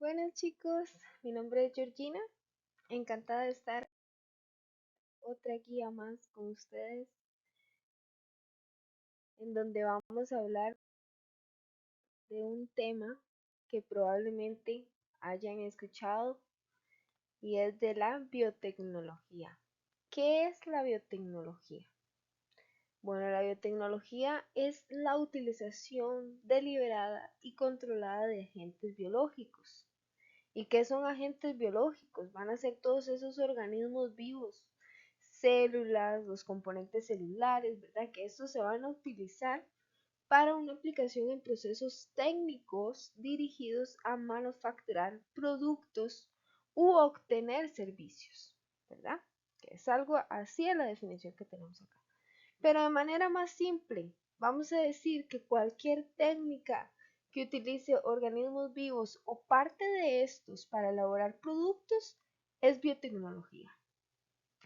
Buenas chicos, mi nombre es Georgina, encantada de estar otra guía más con ustedes, en donde vamos a hablar de un tema que probablemente hayan escuchado y es de la biotecnología. ¿Qué es la biotecnología? Bueno, la biotecnología es la utilización deliberada y controlada de agentes biológicos. ¿Y qué son agentes biológicos? Van a ser todos esos organismos vivos, células, los componentes celulares, ¿verdad? Que estos se van a utilizar para una aplicación en procesos técnicos dirigidos a manufacturar productos u obtener servicios, ¿verdad? Que es algo así, es la definición que tenemos acá. Pero de manera más simple, vamos a decir que cualquier técnica que utilice organismos vivos o parte de estos para elaborar productos es biotecnología.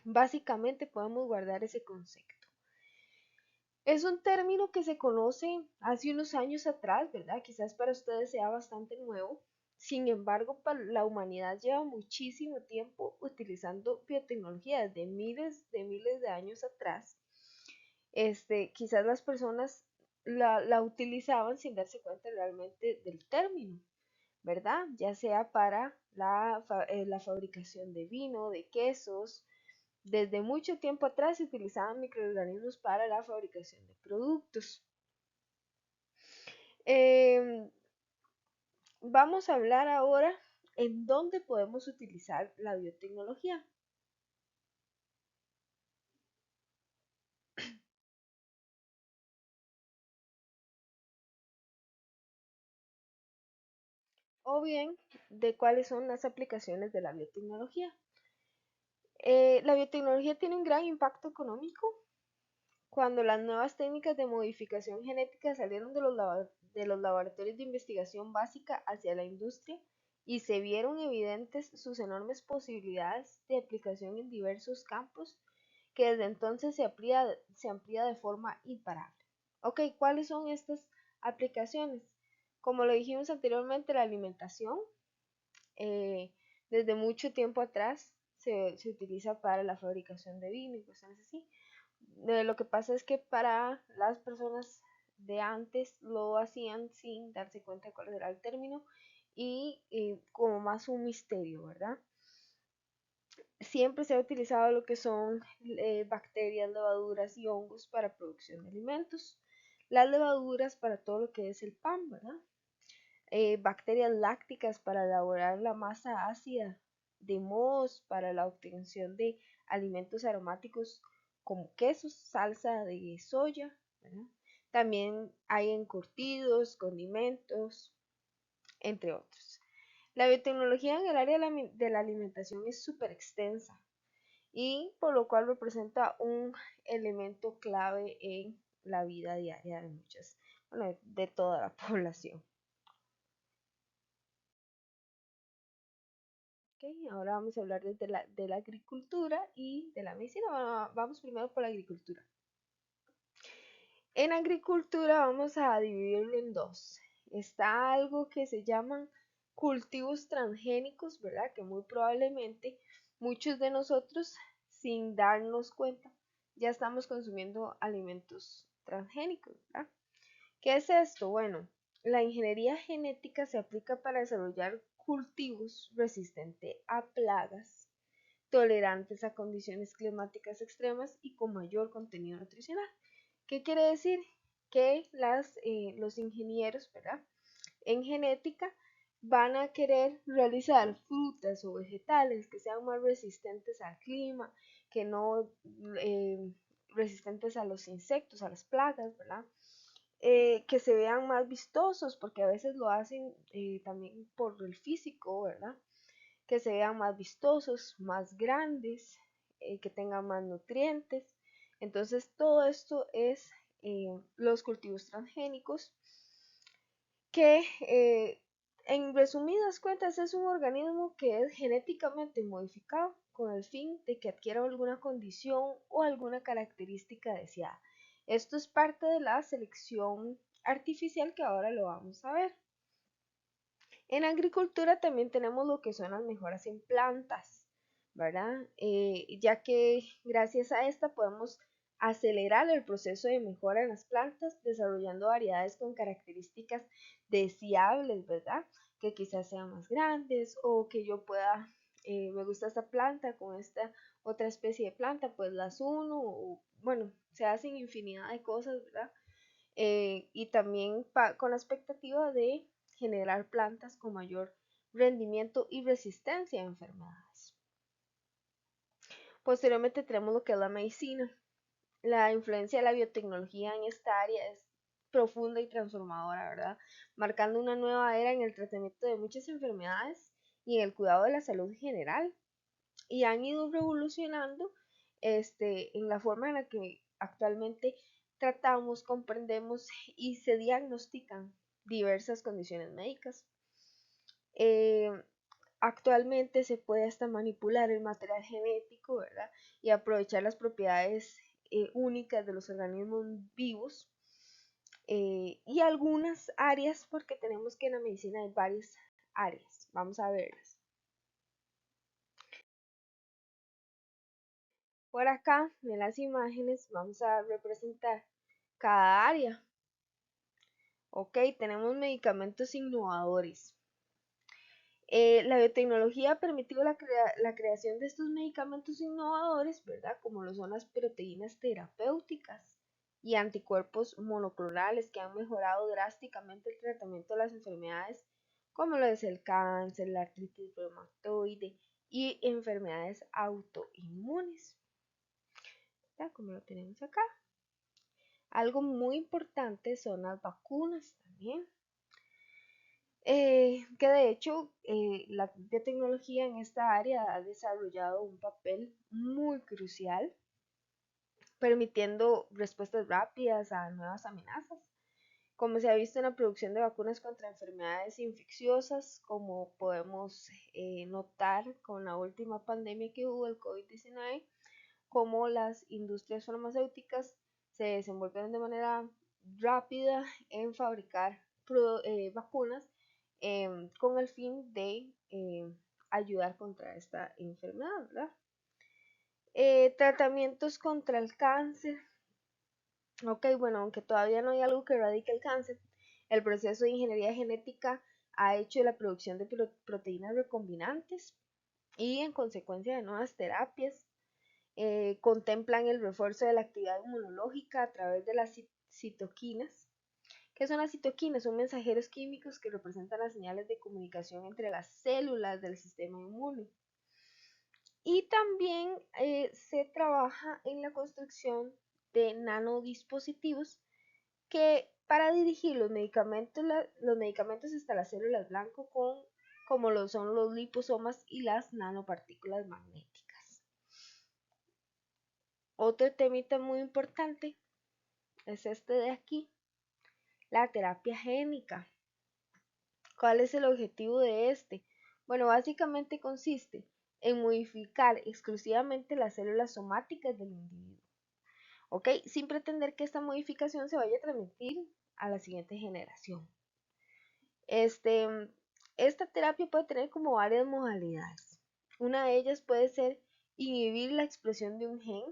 Básicamente podemos guardar ese concepto. Es un término que se conoce hace unos años atrás, ¿verdad? Quizás para ustedes sea bastante nuevo. Sin embargo, para la humanidad lleva muchísimo tiempo utilizando biotecnología, desde miles de años atrás. Quizás las personas la utilizaban sin darse cuenta realmente del término, ¿verdad? Ya sea para la fabricación de vino, de quesos. Desde mucho tiempo atrás se utilizaban microorganismos para la fabricación de productos. Eh, Vamos a hablar ahora en dónde podemos utilizar la biotecnología. O bien de cuáles son las aplicaciones de la biotecnología. La biotecnología tiene un gran impacto económico. Cuando las nuevas técnicas de modificación genética salieron de los laboratorios de investigación básica hacia la industria y se vieron evidentes sus enormes posibilidades de aplicación en diversos campos, que desde entonces se amplía de forma imparable. Ok, ¿cuáles son estas aplicaciones? Como lo dijimos anteriormente, la alimentación, eh, desde mucho tiempo atrás se utiliza para la fabricación de vino y cosas así. Lo que pasa es que para las personas de antes lo hacían sin darse cuenta de cuál era el término y como más un misterio, ¿verdad? Siempre se ha utilizado lo que son bacterias, levaduras y hongos para producción de alimentos. Las levaduras para todo lo que es el pan, ¿verdad? Bacterias lácticas para elaborar la masa ácida de mohos para la obtención de alimentos aromáticos como quesos, salsa de soya, ¿verdad? También hay encurtidos, condimentos, entre otros. La biotecnología en el área de la alimentación es súper extensa y por lo cual representa un elemento clave en la vida diaria de muchas, bueno, de toda la población. Okay, ahora vamos a hablar de la agricultura y de la medicina. Vamos primero por la agricultura. En agricultura vamos a dividirlo en dos. Está algo que se llaman cultivos transgénicos, ¿verdad? Que muy probablemente muchos de nosotros, sin darnos cuenta, ya estamos consumiendo alimentos transgénicos, ¿verdad? ¿Qué es esto? Bueno, la ingeniería genética se aplica para desarrollar cultivos resistentes a plagas, tolerantes a condiciones climáticas extremas y con mayor contenido nutricional. ¿Qué quiere decir? Que los ingenieros, ¿verdad? En genética van a querer realizar frutas o vegetales que sean más resistentes al clima, que no eh, resistentes a los insectos, a las plagas, ¿verdad? Que se vean más vistosos, porque a veces lo hacen también por el físico, ¿verdad? Que se vean más vistosos, más grandes, que tengan más nutrientes. Entonces todo esto es los cultivos transgénicos, que en resumidas cuentas es un organismo que es genéticamente modificado con el fin de que adquiera alguna condición o alguna característica deseada. Esto es parte de la selección artificial que ahora lo vamos a ver. En agricultura también tenemos lo que son las mejoras en plantas, ¿verdad? Ya que gracias a esta podemos acelerar el proceso de mejora en las plantas, desarrollando variedades con características deseables, ¿verdad? Que quizás sean más grandes o que yo pueda, me gusta esta planta con esta otra especie de planta, pues las uno, o, bueno, se hacen infinidad de cosas, ¿verdad? Y también con la expectativa de generar plantas con mayor rendimiento y resistencia a enfermedades. Posteriormente tenemos lo que es la medicina. La influencia de la biotecnología en esta área es profunda y transformadora, ¿verdad? Marcando una nueva era en el tratamiento de muchas enfermedades y en el cuidado de la salud general. Y han ido revolucionando en la forma en la que actualmente tratamos, comprendemos y se diagnostican diversas condiciones médicas. Eh, Actualmente se puede hasta manipular el material genético, ¿verdad? Y aprovechar las propiedades únicas de los organismos vivos. Y algunas áreas, porque tenemos que en la medicina hay varias áreas. Vamos a verlas. Por acá, en las imágenes, vamos a representar cada área. Ok, tenemos medicamentos innovadores. La biotecnología ha permitido la creación de estos medicamentos innovadores, ¿verdad? Como lo son las proteínas terapéuticas y anticuerpos monoclonales que han mejorado drásticamente el tratamiento de las enfermedades como lo es el cáncer, la artritis reumatoide y enfermedades autoinmunes, ¿verdad? Como lo tenemos acá. Algo muy importante son las vacunas también. Que de hecho la biotecnología en esta área ha desarrollado un papel muy crucial, permitiendo respuestas rápidas a nuevas amenazas, como se ha visto en la producción de vacunas contra enfermedades infecciosas, como podemos notar con la última pandemia que hubo, el COVID-19, como las industrias farmacéuticas se desenvuelven de manera rápida en fabricar vacunas con el fin de ayudar contra esta enfermedad, ¿verdad? Tratamientos contra el cáncer. Ok, bueno, aunque todavía no hay algo que erradique el cáncer, el proceso de ingeniería genética ha hecho la producción de proteínas recombinantes y en consecuencia de nuevas terapias. Contemplan el refuerzo de la actividad inmunológica a través de las citoquinas. ¿Qué son las citoquinas? Son mensajeros químicos que representan las señales de comunicación entre las células del sistema inmune. Y también se trabaja en la construcción de nanodispositivos que para dirigir los medicamentos hasta las células blanco como lo son los liposomas y las nanopartículas magnéticas. Otro temita muy importante es este de aquí, la terapia génica. ¿Cuál es el objetivo de este? Bueno, básicamente consiste en modificar exclusivamente las células somáticas del individuo, ¿ok? Sin pretender que esta modificación se vaya a transmitir a la siguiente generación. Este, esta terapia puede tener como varias modalidades. Una de ellas puede ser inhibir la expresión de un gen,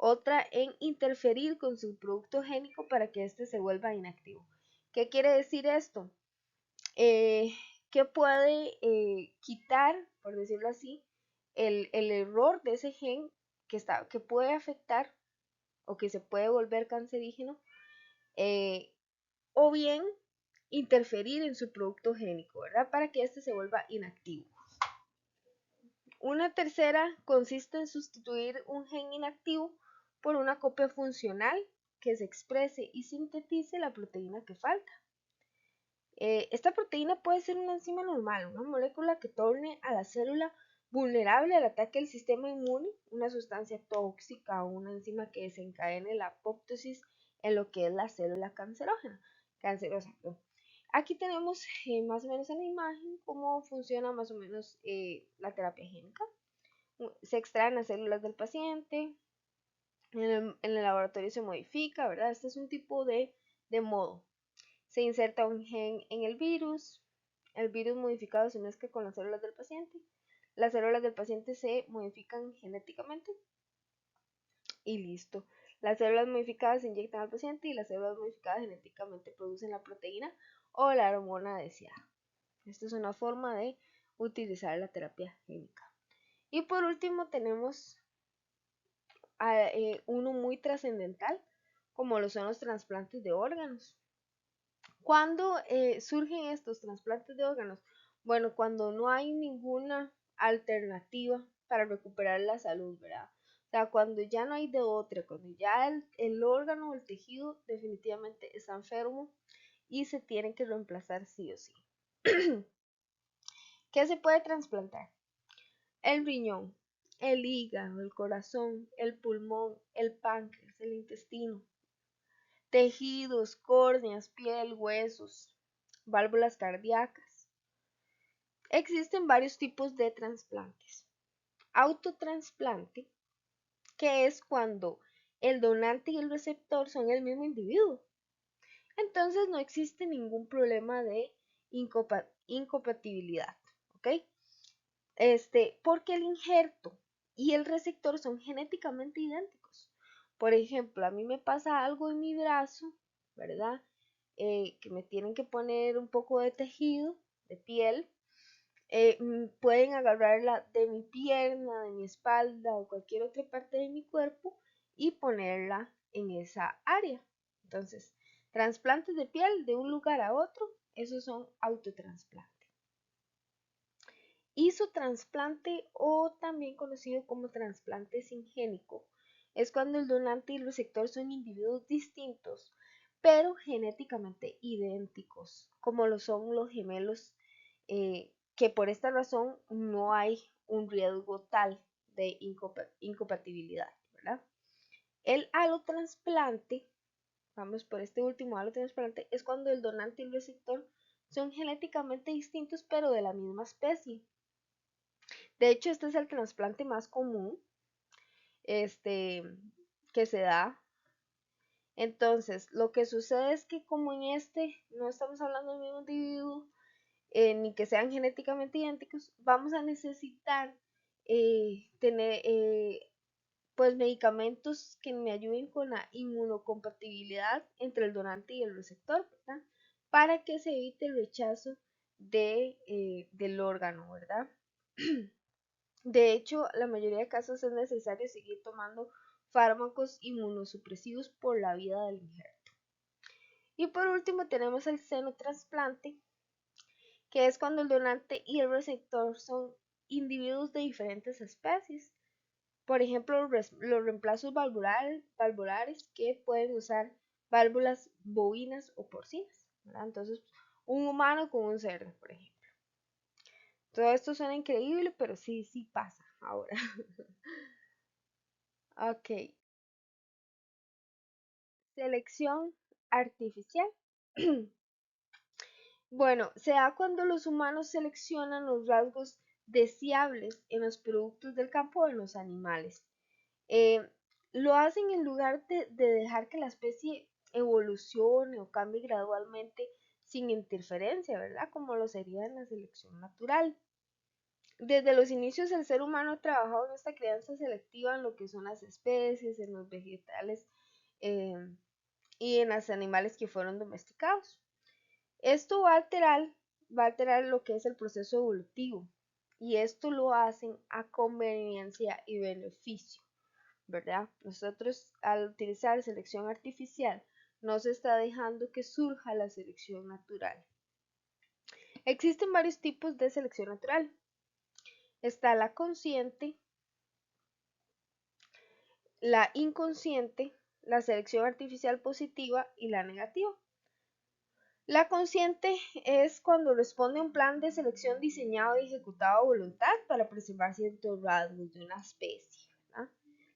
otra en interferir con su producto génico para que éste se vuelva inactivo. ¿Qué quiere decir esto? Que puede quitar, por decirlo así, el error de ese gen que puede afectar o que se puede volver cancerígeno, eh, o bien interferir en su producto génico, ¿verdad? Para que éste se vuelva inactivo. Una tercera consiste en sustituir un gen inactivo por una copia funcional que se exprese y sintetice la proteína que falta. Esta proteína puede ser una enzima normal, una molécula que torne a la célula vulnerable al ataque del sistema inmune, una sustancia tóxica o una enzima que desencadene la apoptosis en lo que es la célula cancerosa. Aquí tenemos más o menos en la imagen cómo funciona más o menos la terapia génica. Se extraen las células del paciente, en el laboratorio se modifica, ¿verdad? Este es un tipo de modo. Se inserta un gen en el virus, el virus modificado se mezcla con las células del paciente, las células del paciente se modifican genéticamente y listo. Las células modificadas se inyectan al paciente y las células modificadas genéticamente producen la proteína o la hormona deseada. Esta es una forma de utilizar la terapia génica. Y por último tenemos uno muy trascendental, como lo son los trasplantes de órganos. ¿Cuándo surgen estos trasplantes de órganos? Bueno, cuando no hay ninguna alternativa para recuperar la salud, ¿verdad? O sea, cuando ya no hay de otra, cuando ya el órgano o el tejido definitivamente está enfermo y se tiene que reemplazar sí o sí. ¿Qué se puede trasplantar? El riñón, el hígado, el corazón, el pulmón, el páncreas, el intestino, tejidos, córneas, piel, huesos, válvulas cardíacas. Existen varios tipos de trasplantes. Autotrasplante, que es cuando el donante y el receptor son el mismo individuo. Entonces no existe ningún problema de incompatibilidad, ¿ok? Porque el injerto y el receptor son genéticamente idénticos. Por ejemplo, a mí me pasa algo en mi brazo, ¿verdad? Que me tienen que poner un poco de tejido, de piel. Pueden agarrarla de mi pierna, de mi espalda o cualquier otra parte de mi cuerpo y ponerla en esa área. Entonces, trasplantes de piel de un lugar a otro, esos son autotrasplantes. Isotrasplante, o también conocido como trasplante singénico, es cuando el donante y el receptor son individuos distintos, pero genéticamente idénticos, como lo son los gemelos, que por esta razón no hay un riesgo tal de incompatibilidad, ¿verdad? El allotrasplante, vamos por este último allotrasplante, es cuando el donante y el receptor son genéticamente distintos, pero de la misma especie. De hecho, este es el trasplante más común que se da. Entonces, lo que sucede es que como en este no estamos hablando del mismo individuo, ni que sean genéticamente idénticos, vamos a necesitar tener pues medicamentos que me ayuden con la inmunocompatibilidad entre el donante y el receptor, ¿verdad? Para que se evite el rechazo del órgano, ¿verdad? De hecho, la mayoría de casos es necesario seguir tomando fármacos inmunosupresivos por la vida del injerto. Y por último tenemos el xenotrasplante, que es cuando el donante y el receptor son individuos de diferentes especies. Por ejemplo, los reemplazos valvulares que pueden usar válvulas bovinas o porcinas, ¿verdad? Entonces, un humano con un cerdo, por ejemplo. Todo esto suena increíble, pero sí pasa ahora. Ok, selección artificial. Bueno, se da cuando los humanos seleccionan los rasgos deseables en los productos del campo o en los animales. Eh, lo hacen en lugar de dejar que la especie evolucione o cambie gradualmente sin interferencia, ¿verdad? Como lo sería en la selección natural. Desde los inicios el ser humano ha trabajado en esta crianza selectiva en lo que son las especies, en los vegetales eh, y en los animales que fueron domesticados. Esto va a alterar lo que es el proceso evolutivo, y esto lo hacen a conveniencia y beneficio, ¿verdad? Nosotros al utilizar selección artificial no se está dejando que surja la selección natural. Existen varios tipos de selección natural. Está la consciente, la inconsciente, la selección artificial positiva y la negativa. La consciente es cuando responde a un plan de selección diseñado y ejecutado a voluntad para preservar ciertos rasgos de una especie, ¿verdad?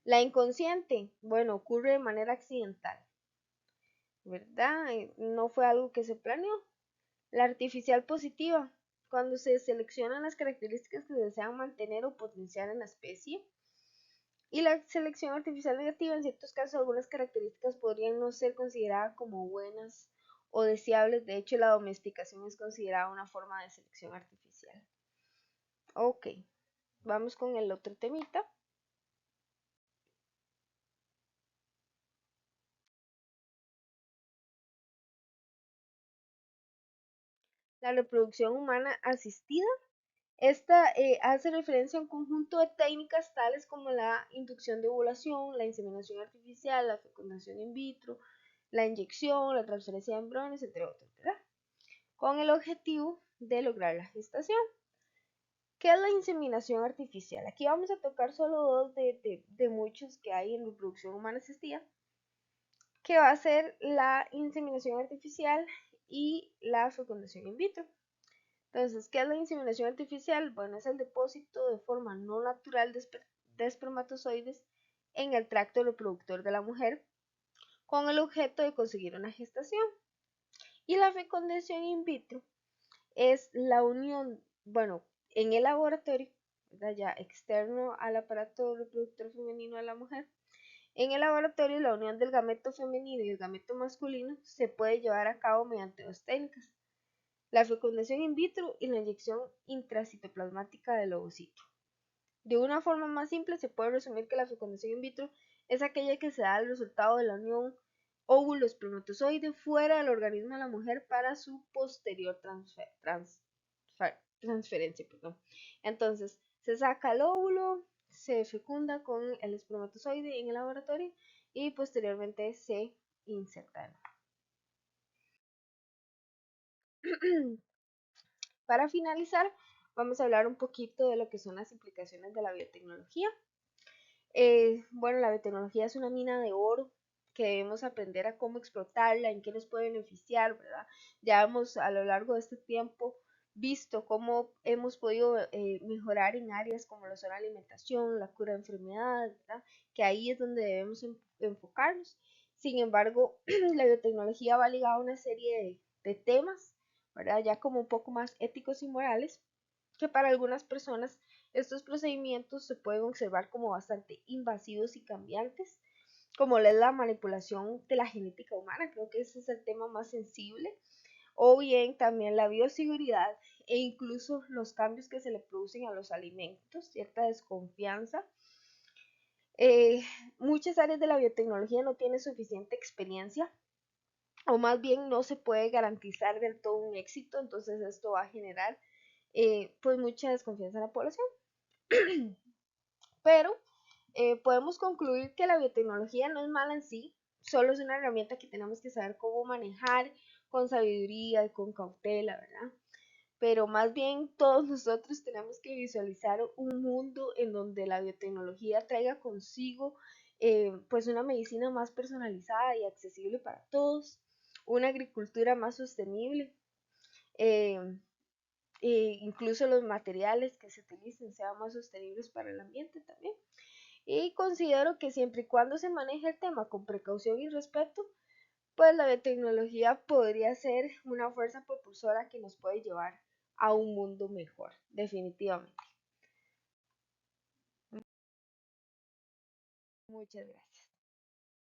La inconsciente, bueno, ocurre de manera accidental, ¿verdad? No fue algo que se planeó. La artificial positiva, cuando se seleccionan las características que se desean mantener o potenciar en la especie. Y la selección artificial negativa, en ciertos casos algunas características podrían no ser consideradas como buenas o deseables. De hecho, la domesticación es considerada una forma de selección artificial. Ok, vamos con el otro temita. La reproducción humana asistida. Esta hace referencia a un conjunto de técnicas tales como la inducción de ovulación, la inseminación artificial, la fecundación in vitro, la inyección, la transferencia de embriones, entre otros, ¿verdad? Con el objetivo de lograr la gestación. ¿Qué es la inseminación artificial? Aquí vamos a tocar solo dos de muchos que hay en reproducción humana asistida, que va a ser la inseminación artificial y la fecundación in vitro. Entonces, ¿qué es la inseminación artificial? Bueno, es el depósito de forma no natural de espermatozoides en el tracto reproductor de la mujer con el objeto de conseguir una gestación. Y la fecundación in vitro es la unión, bueno, en el laboratorio, ¿verdad? Ya externo al aparato reproductor femenino de la mujer. En el laboratorio, la unión del gameto femenino y el gameto masculino se puede llevar a cabo mediante dos técnicas: la fecundación in vitro y la inyección intracitoplasmática del ovocito. De una forma más simple, se puede resumir que la fecundación in vitro es aquella que se da el resultado de la unión óvulo-espermatozoide fuera del organismo de la mujer para su posterior transferencia. Entonces, se saca el óvulo, se fecunda con el espermatozoide en el laboratorio y posteriormente se inserta. Para finalizar, vamos a hablar un poquito de lo que son las implicaciones de la biotecnología. Bueno, la biotecnología es una mina de oro que debemos aprender a cómo explotarla, en qué nos puede beneficiar, ¿verdad? Ya hemos a lo largo de este tiempo visto cómo hemos podido mejorar en áreas como lo son la alimentación, la cura de enfermedades, ¿verdad? Que ahí es donde debemos enfocarnos. Sin embargo, la biotecnología va ligada a una serie de temas, ¿verdad? Ya como un poco más éticos y morales, que para algunas personas estos procedimientos se pueden observar como bastante invasivos y cambiantes, como es la manipulación de la genética humana. Creo que ese es el tema más sensible, o bien también la bioseguridad e incluso los cambios que se le producen a los alimentos, cierta desconfianza. Eh, Muchas áreas de la biotecnología no tienen suficiente experiencia, o más bien no se puede garantizar del todo un éxito, entonces esto va a generar pues mucha desconfianza en la población. Pero podemos concluir que la biotecnología no es mala en sí, solo es una herramienta que tenemos que saber cómo manejar con sabiduría y con cautela, ¿verdad? Pero más bien todos nosotros tenemos que visualizar un mundo en donde la biotecnología traiga consigo pues una medicina más personalizada y accesible para todos, una agricultura más sostenible, eh, incluso los materiales que se utilicen sean más sostenibles para el ambiente también. Y considero que siempre y cuando se maneje el tema con precaución y respeto, pues la biotecnología podría ser una fuerza propulsora que nos puede llevar a un mundo mejor, definitivamente. Muchas gracias.